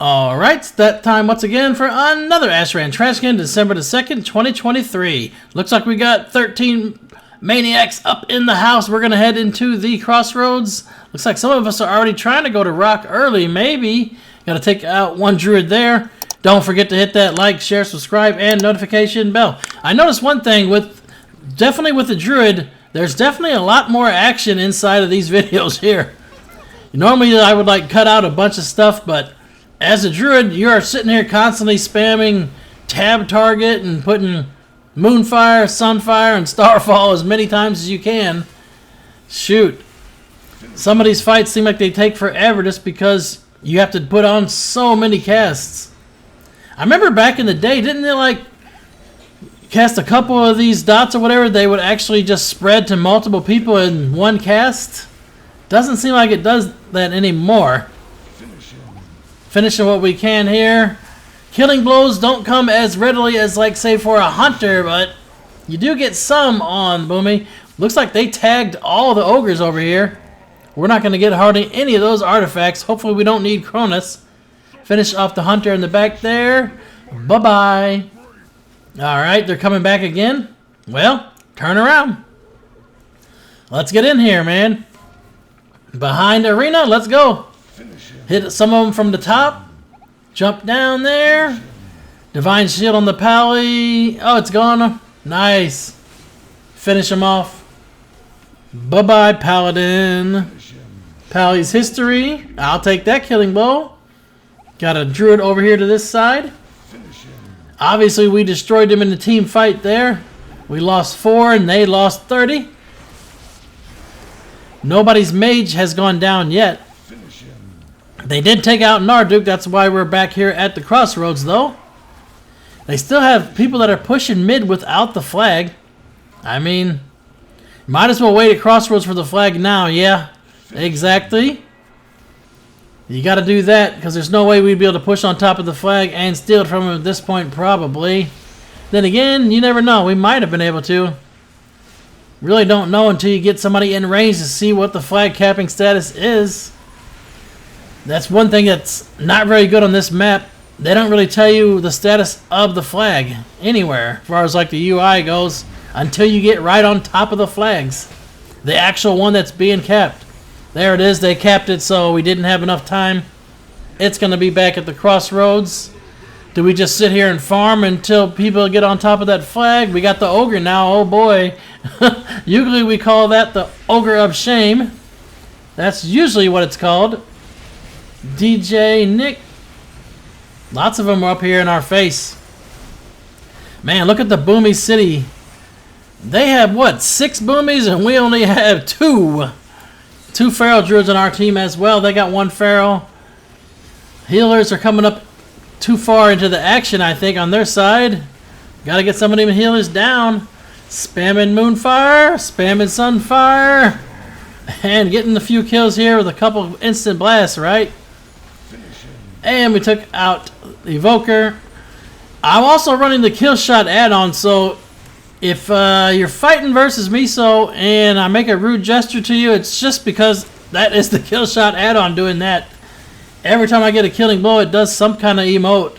Alright, it's that time once again for another Ashran Trash Scan, December the 2nd, 2023. Looks like we got 13 maniacs up in the house. We're going to head into the Crossroads. Looks like some of us are already trying to go to Rock early, maybe. Got to take out one druid there. Don't forget to hit that like, share, subscribe, and notification bell. I noticed one thing, definitely with the druid, there's definitely a lot more action inside of these videos here. Normally I would like cut out a bunch of stuff, but as a druid, you are sitting here constantly spamming tab target and putting moonfire, sunfire, and starfall as many times as you can. Shoot. Some of these fights seem like they take forever just because you have to put on so many casts. I remember back in the day, didn't they like cast a couple of these dots or whatever? They would actually just spread to multiple people in one cast. Doesn't seem like it does that anymore. Finishing what we can here. Killing blows don't come as readily as, like, say, for a hunter, but you do get some on Boomy. Looks like they tagged all the ogres over here. We're not going to get hardly any of those artifacts. Hopefully we don't need Cronus. Finish off the hunter in the back there. Bye-bye. Alright, they're coming back again. Well, turn around. Let's get in here, man. Behind the arena, let's go. Hit some of them from the top. Jump down there. Divine Shield on the Pally. Oh, it's gone. Nice. Finish him off. Bye-bye, Paladin. Pally's history. I'll take that killing blow. Got a druid over here to this side. Obviously, we destroyed them in the team fight there. We lost 4 and they lost 30. Nobody's mage has gone down yet. They did take out Narduke. That's why we're back here at the Crossroads, though. They still have people that are pushing mid without the flag. I mean, might as well wait at Crossroads for the flag now. Yeah, exactly. You got to do that because there's no way we'd be able to push on top of the flag and steal it from him at this point, probably. Then again, you never know. We might have been able to. Really don't know until you get somebody in range to see what the flag capping status is. That's one thing that's not very good on this map. They don't really tell you the status of the flag anywhere, as far as like the UI goes, until you get right on top of the flags. The actual one that's being capped. There it is. They capped it, so we didn't have enough time. It's going to be back at the Crossroads. Do we just sit here and farm until people get on top of that flag? We got the Ogre now. Oh boy. Usually we call that the Ogre of Shame. That's usually what it's called. DJ Nick. Lots of them are up here in our face. Man, look at the Boomy City. They have, what, 6 Boomies, and we only have 2. 2 Feral Druids on our team as well. They got 1 Feral. Healers are coming up too far into the action, I think, on their side. Got to get some of them healers down. Spamming Moonfire, spamming Sunfire, and getting a few kills here with a couple of instant blasts, right? And we took out Evoker. I'm also running the kill shot add-on, so if you're fighting versus Meso and I make a rude gesture to you, it's just because that is the kill shot add-on doing that. Every time I get a killing blow, it does some kind of emote.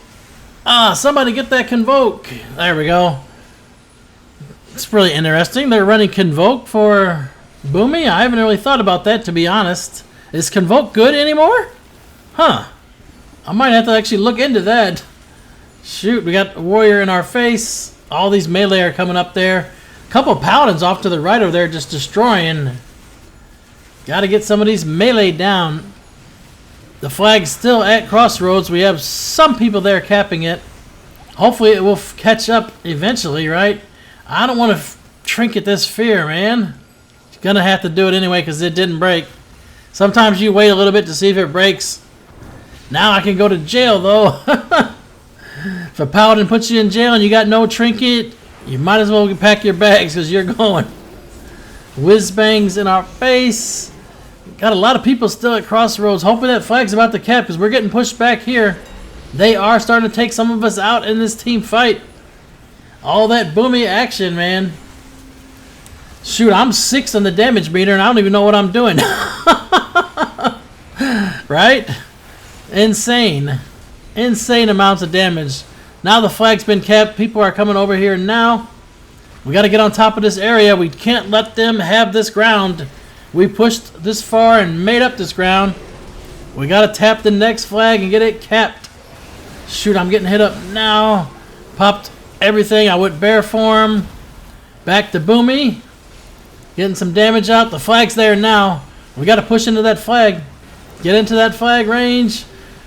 Ah, somebody get that Convoke. There we go. It's really interesting. They're running Convoke for Boomy. I haven't really thought about that, to be honest. Is Convoke good anymore? Huh. I might have to actually look into that. Shoot, we got a warrior in our face. All these melee are coming up there. A couple of paladins off to the right over there just destroying. Got to get some of these melee down. The flag's still at Crossroads. We have some people there capping it. Hopefully it will catch up eventually, right? I don't want to trinket this fear, man. Gonna have to do it anyway because it didn't break. Sometimes you wait a little bit to see if it breaks. Now I can go to jail, though. If a paladin puts you in jail and you got no trinket, you might as well pack your bags because you're going. Whiz bangs in our face. Got a lot of people still at Crossroads. Hoping that flag's about to cap because we're getting pushed back here. They are starting to take some of us out in this team fight. All that Boomy action, man. Shoot, I'm 6 on the damage meter and I don't even know what I'm doing. Right? Insane. Insane amounts of damage. Now the flag's been kept. People are coming over here now. We got to get on top of this area. We can't let them have this ground. We pushed this far and made up this ground. We got to tap the next flag and get it capped. Shoot, I'm getting hit up now. Popped everything. I went bear form. Back to Boomy. Getting some damage out. The flag's there now. We got to push into that flag. Get into that flag range.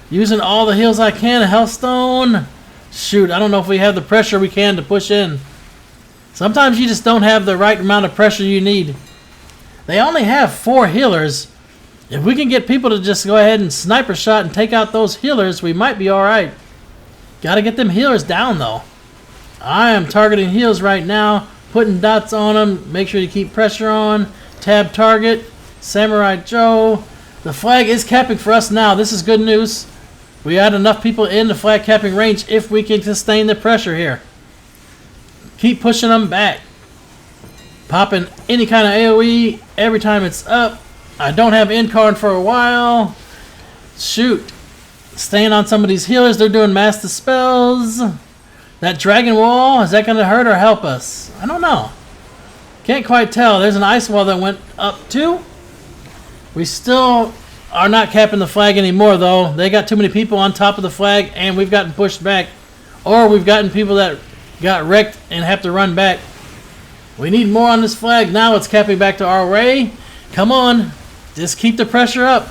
Using all the heals I can. Healthstone. Shoot, I don't know if we have the pressure we can to push in. Sometimes you just don't have the right amount of pressure you need. They only have 4 healers. If we can get people to just go ahead and sniper shot and take out those healers, we might be alright. Gotta get them healers down though. I am targeting heals right now. Putting dots on them. Make sure you keep pressure on. Tab target. Samurai Joe. The flag is capping for us now. This is good news. We had enough people in the flag capping range if we can sustain the pressure here. Keep pushing them back. Popping any kind of AoE every time it's up. I don't have Incarn for a while. Shoot. Staying on some of these healers. They're doing mass dispels. That dragon wall, is that going to hurt or help us? I don't know. Can't quite tell. There's an ice wall that went up too. We still are not capping the flag anymore though. They got too many people on top of the flag and we've gotten pushed back. Or we've gotten people that got wrecked and have to run back. We need more on this flag. Now it's capping back to our way. Come on. Just keep the pressure up.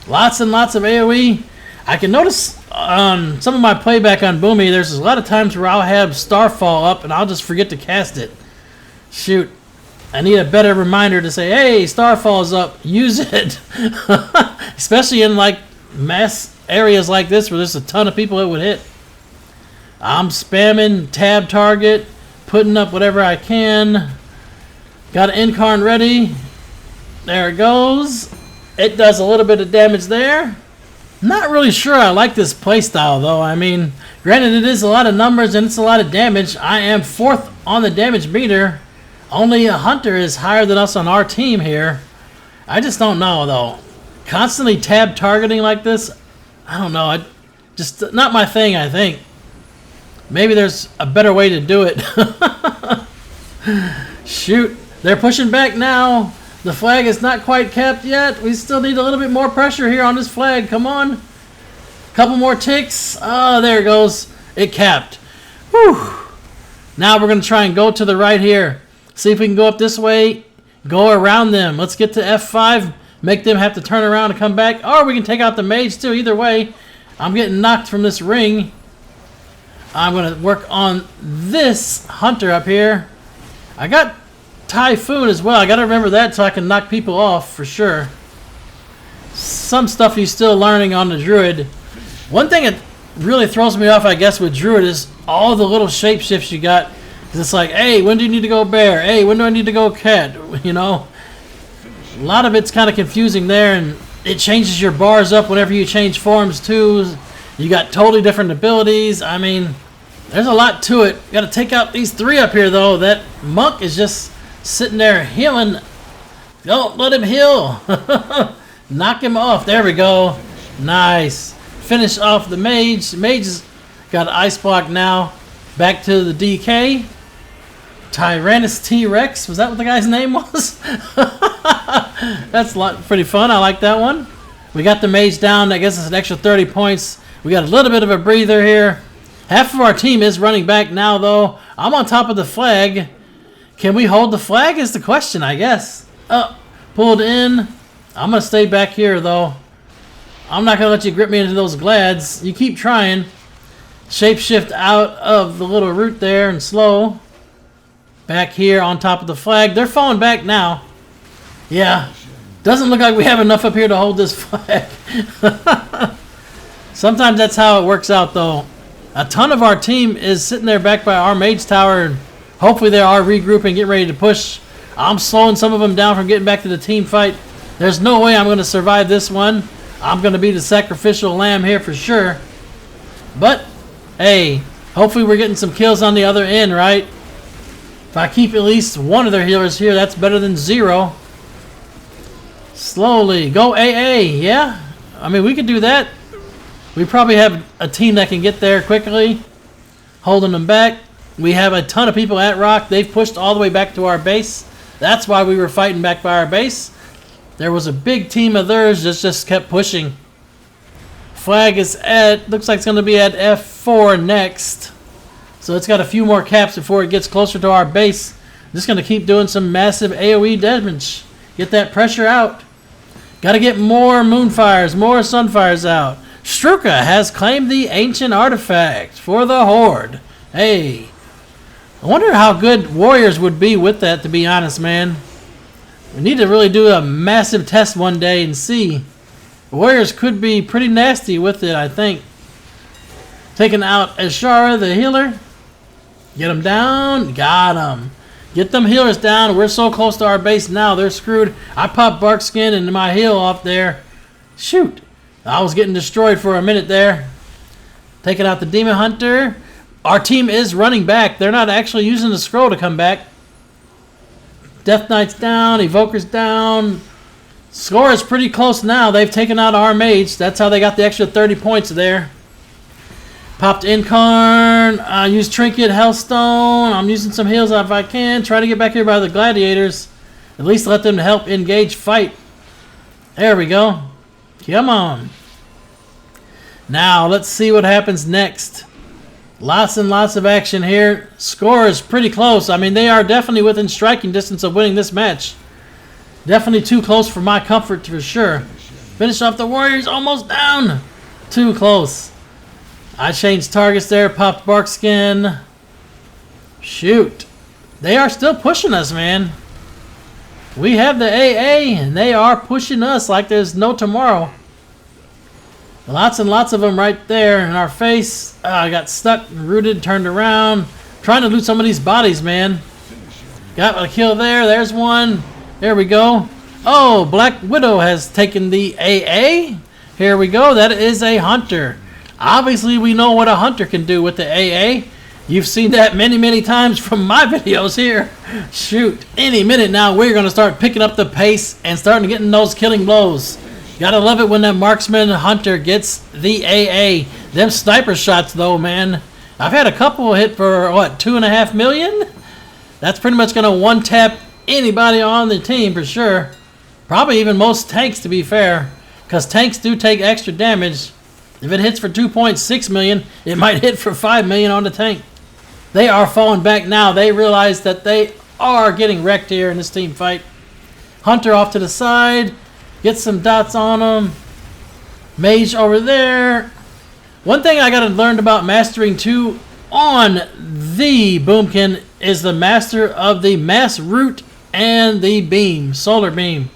Lots and lots of AoE. I can notice on some of my playback on Boomy, there's a lot of times where I'll have Starfall up and I'll just forget to cast it. Shoot. I need a better reminder to say, hey, Starfall's up. Use it. Especially in like mass areas like this where there's a ton of people it would hit. I'm spamming tab target, putting up whatever I can. Got an Incarn ready. There it goes. It does a little bit of damage there. Not really sure I like this playstyle though. I mean, granted it is a lot of numbers and it's a lot of damage. I am 4th on the damage meter. Only a hunter is higher than us on our team here. I just don't know though. Constantly tab targeting like this, I don't know. Just not my thing, I think. Maybe there's a better way to do it. Shoot. They're pushing back now. The flag is not quite capped yet. We still need a little bit more pressure here on this flag. Come on. Couple more ticks. Oh, there it goes. It capped. Whew. Now we're going to try and go to the right here. See if we can go up this way. Go around them. Let's get to F5. Make them have to turn around and come back. Or we can take out the mage too. Either way. I'm getting knocked from this ring. I'm going to work on this hunter up here. I got Typhoon as well. I got to remember that so I can knock people off for sure. Some stuff he's still learning on the druid. One thing that really throws me off, I guess, with druid is all the little shapeshifts you got. It's like, hey, when do you need to go bear? Hey, when do I need to go cat? You know, a lot of it's kind of confusing there, and it changes your bars up whenever you change forms too. You got totally different abilities. I mean, there's a lot to it. Got to take out these 3 up here though. That monk is just sitting there healing. Don't let him heal. Knock him off. There we go. Nice. Finish off the mage. Mage has got an ice block now. Back to the DK. Tyrannus T-Rex. Was that what the guy's name was? That's pretty fun. I like that one. We got the mage down. I guess it's an extra 30 points. We got a little bit of a breather here. Half of our team is running back now, though. I'm on top of the flag. Can we hold the flag is the question, I guess. Oh, pulled in. I'm going to stay back here, though. I'm not going to let you grip me into those glads. You keep trying. Shapeshift out of the little root there and slow. Back here on top of the flag. They're falling back now. Yeah. Doesn't look like we have enough up here to hold this flag. Sometimes that's how it works out, though. A ton of our team is sitting there back by our mage tower. And hopefully they are regrouping, getting ready to push. I'm slowing some of them down from getting back to the team fight. There's no way I'm going to survive this one. I'm going to be the sacrificial lamb here for sure. But, hey, hopefully we're getting some kills on the other end, right? If I keep at least one of their healers here, that's better than 0. Slowly. Go AA, yeah? I mean, we could do that. We probably have a team that can get there quickly, holding them back. We have a ton of people at Rock. They've pushed all the way back to our base. That's why we were fighting back by our base. There was a big team of theirs that just kept pushing. Flag is at, looks like it's going to be at F4 next. So it's got a few more caps before it gets closer to our base. Just going to keep doing some massive AoE damage. Get that pressure out. Got to get more Moonfires, more Sunfires out. Struka has claimed the ancient artifact for the Horde. Hey. I wonder how good Warriors would be with that, to be honest, man. We need to really do a massive test one day and see. Warriors could be pretty nasty with it, I think. Taking out Ashara, the healer. Get him down. Got him. Get them healers down. We're so close to our base now. They're screwed. I popped Barkskin and my heal off there. Shoot. I was getting destroyed for a minute there. Taking out the Demon Hunter. Our team is running back. They're not actually using the scroll to come back. Death Knight's down. Evoker's down. Score is pretty close now. They've taken out our Mage. That's how they got the extra 30 points there. Popped Incarn. Used Trinket, Hellstone. I'm using some heals if I can. Try to get back here by the Gladiators. At least let them help engage fight. There we go. Come on. Now, let's see what happens next. Lots and lots of action here. Score is pretty close. I mean, they are definitely within striking distance of winning this match. Definitely too close for my comfort, for sure. Finish off the Warriors. Almost down. Too close. I changed targets there. Popped Barkskin. Shoot. They are still pushing us, man. We have the AA, and they are pushing us like there's no tomorrow. Lots and lots of them right there in our face. I got stuck, rooted, turned around. Trying to loot some of these bodies, man. Got a kill there. There's one. There we go. Oh, Black Widow has taken the AA. Here we go. That is a Hunter. Obviously, we know what a Hunter can do with the AA. You've seen that many, many times from my videos here. Shoot. Any minute now, we're going to start picking up the pace and starting getting those killing blows. Gotta love it when that Marksman Hunter gets the AA. Them sniper shots, though, man. I've had a couple hit for, what, 2.5 million? That's pretty much going to one-tap anybody on the team, for sure. Probably even most tanks, to be fair. Because tanks do take extra damage. If it hits for 2.6 million, it might hit for 5 million on the tank. They are falling back now. They realize that they are getting wrecked here in this team fight. Hunter off to the side. Get some dots on them. Mage over there. One thing I got to learn about mastering too on the Boomkin is the master of the mass root and the beam, solar beam.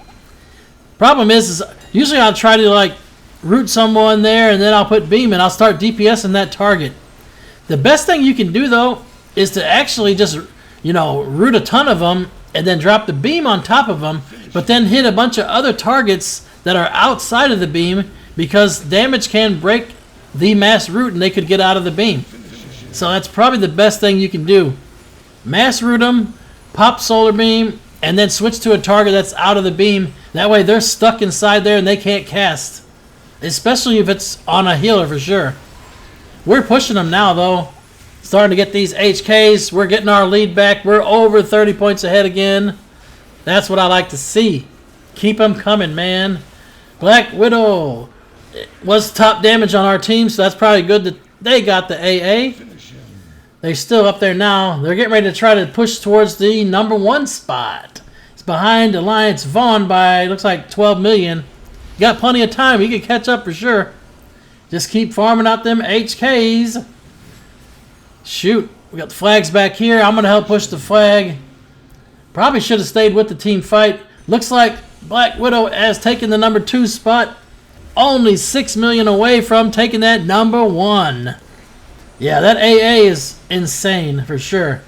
Problem is usually I'll try to like root someone there and then I'll put beam and I'll start DPSing that target. The best thing you can do though is to actually just, you know, root a ton of them and then drop the beam on top of them, but then hit a bunch of other targets that are outside of the beam because damage can break the mass root and they could get out of the beam. So that's probably the best thing you can do. Mass root them, pop solar beam, and then switch to a target that's out of the beam. That way they're stuck inside there and they can't cast. Especially if it's on a healer for sure. We're pushing them now though. Starting to get these HKs. We're getting our lead back. We're over 30 points ahead again. That's what I like to see. Keep them coming, man. Black Widow was top damage on our team, so that's probably good that they got the AA. They're still up there now. They're getting ready to try to push towards the #1 spot. It's behind Alliance Vaughn by, looks like 12 million. You got plenty of time. You can catch up for sure. Just keep farming out them HKs. Shoot. We got the flags back here. I'm going to help push the flag. Probably should have stayed with the team fight. Looks like Black Widow has taken the #2 spot. Only 6 million away from taking that #1. Yeah, that AA is insane for sure.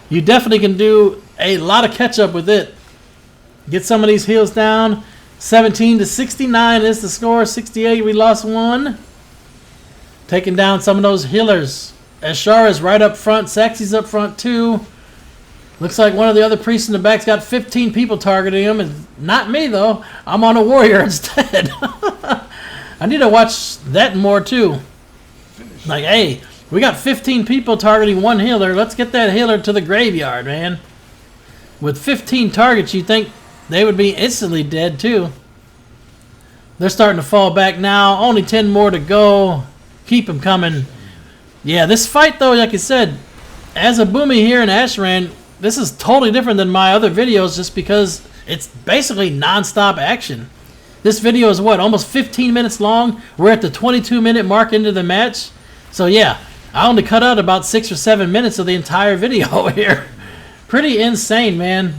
You definitely can do a lot of catch up with it. Get some of these heals down. 17 to 69 is the score. 68, we lost one. Taking down some of those healers. Ashara is right up front. Saxy's up front too. Looks like one of the other priests in the back's got 15 people targeting him. It's not me though. I'm on a warrior instead. I need to watch that more too. Like, hey, we got 15 people targeting one healer. Let's get that healer to the graveyard, man. With 15 targets, you think they would be instantly dead too. They're starting to fall back now. Only 10 more to go. Keep them coming. Yeah, this fight though, like I said, as a Boomy here in Ashran, this is totally different than my other videos just because it's basically non-stop action. This video is what, almost 15 minutes long? We're at the 22-minute mark into the match. So yeah, I only cut out about 6 or 7 minutes of the entire video here. Pretty insane, man.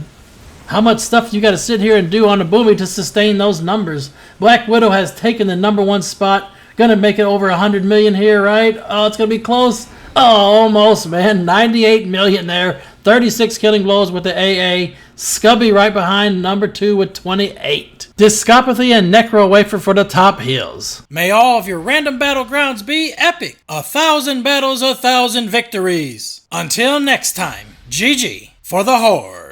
How much stuff you got to sit here and do on the Boomy to sustain those numbers. Black Widow has taken the #1 spot. Gonna make it over 100 million here, right? Oh, it's gonna be close. Oh, almost, man. 98 million there. 36 killing blows with the AA. Scubby right behind #2 with 28. Discopathy and Necro Wafer for the top heals. May all of your random battlegrounds be epic. 1,000 battles, 1,000 victories. Until next time, GG for the Horde.